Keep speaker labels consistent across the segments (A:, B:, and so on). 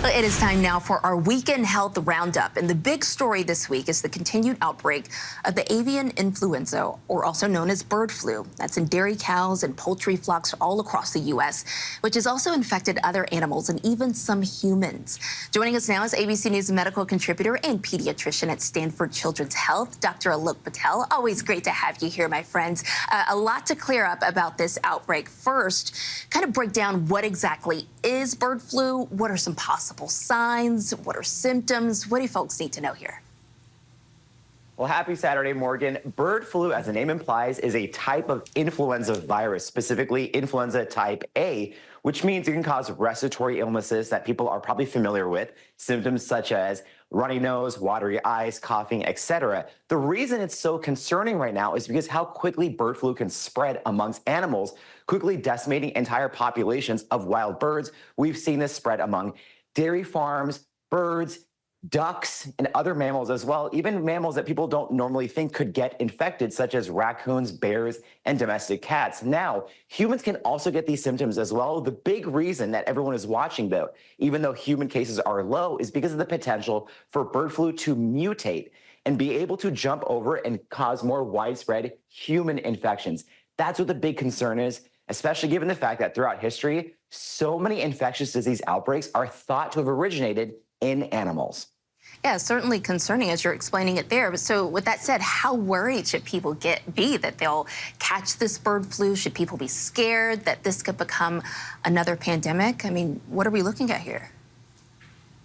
A: Well, it is time now for our weekend health roundup. And the big story this week is the continued outbreak of the avian influenza, or also known as bird flu. That's in dairy cows and poultry flocks all across the U.S., which has also infected other animals and even some humans. Joining us now is ABC News medical contributor and pediatrician at Stanford Children's Health, Dr. Patel. Always great to have you here, my friends. A lot to clear up about this outbreak. First, kind of break down what exactly is bird flu. What are some possible signs? What are symptoms? What do folks need to know here?
B: Well, happy Saturday, Morgan. Bird flu, as the name implies, is a type of influenza virus, specifically influenza type A, which means it can cause respiratory illnesses that people are probably familiar with, symptoms such as runny nose, watery eyes, coughing, etc. The reason it's so concerning right now is because how quickly bird flu can spread amongst animals, quickly decimating entire populations of wild birds. We've seen this spread among dairy farms, birds, ducks, and other mammals as well, even mammals that people don't normally think could get infected, such as raccoons, bears, and domestic cats. Now, humans can also get these symptoms as well. The big reason that everyone is watching, though, even though human cases are low, is because of the potential for bird flu to mutate and be able to jump over and cause more widespread human infections. That's what the big concern is, especially given the fact that throughout history, so many infectious disease outbreaks are thought to have originated in animals.
A: Yeah, certainly concerning as you're explaining it there. But so with that said, how worried should people be that they'll catch this bird flu? Should people be scared that this could become another pandemic? I mean, what are we looking at here?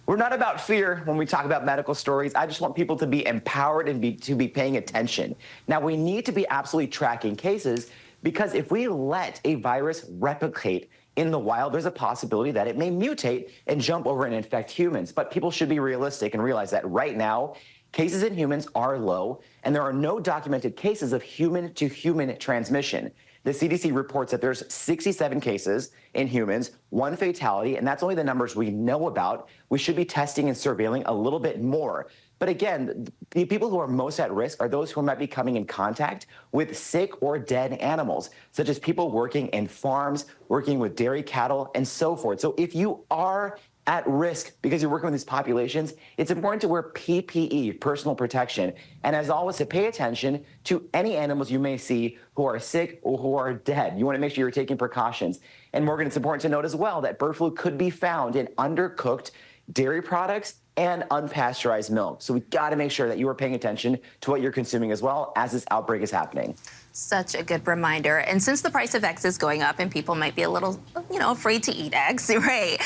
B: We're not about fear when we talk about medical stories. I just want people to be empowered and to be paying attention. Now, we need to be absolutely tracking cases, because if we let a virus replicate in the wild, there's a possibility that it may mutate and jump over and infect humans. But people should be realistic and realize that right now, cases in humans are low, and there are no documented cases of human-to-human transmission. The CDC reports that there's 67 cases in humans, 1 fatality, and that's only the numbers we know about. We should be testing and surveilling a little bit more. But again, the people who are most at risk are those who might be coming in contact with sick or dead animals, such as people working in farms, working with dairy cattle, and so forth. So if you are at risk because you're working with these populations, it's important to wear PPE, personal protection. And as always, to pay attention to any animals you may see who are sick or who are dead. You want to make sure you're taking precautions. And Morgan, it's important to note as well that bird flu could be found in undercooked dairy products and unpasteurized milk. So we've got to make sure that you are paying attention to what you're consuming as well as this outbreak is happening.
A: Such a good reminder. And since the price of eggs is going up and people might be a little, afraid to eat eggs, right?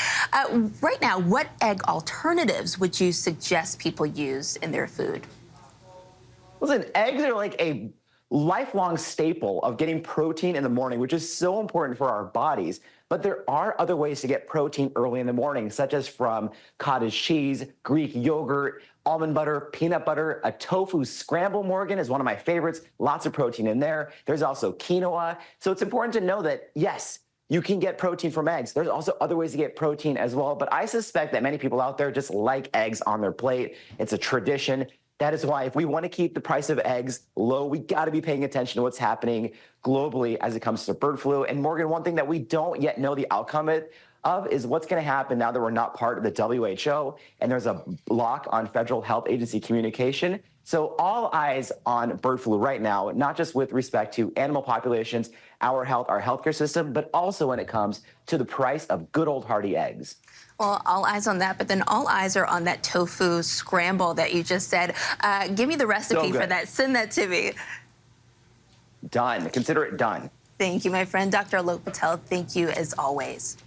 A: Right now, what egg alternatives would you suggest people use in their food?
B: Listen, eggs are like a lifelong staple of getting protein in the morning, which is so important for our bodies. But there are other ways to get protein early in the morning, such as from cottage cheese, Greek yogurt, almond butter, peanut butter. A tofu scramble, Morgan, is one of my favorites. Lots of protein in there. There's also quinoa. So it's important to know that, yes, you can get protein from eggs. There's also other ways to get protein as well. But I suspect that many people out there just like eggs on their plate. It's a tradition. That is why if we want to keep the price of eggs low, we got to be paying attention to what's happening globally as it comes to bird flu. And Morgan, one thing that we don't yet know the outcome of is what's going to happen now that we're not part of the WHO and there's a block on Federal Health Agency communication. So all eyes on bird flu right now, not just with respect to animal populations, our health, our healthcare system, but also when it comes to the price of good old hearty eggs.
A: Well, all eyes on that, but then all eyes are on that tofu scramble that you just said. Give me the recipe for that. Send that to me.
B: Done. Consider it done.
A: Thank you, my friend. Dr. Patel, thank you as always.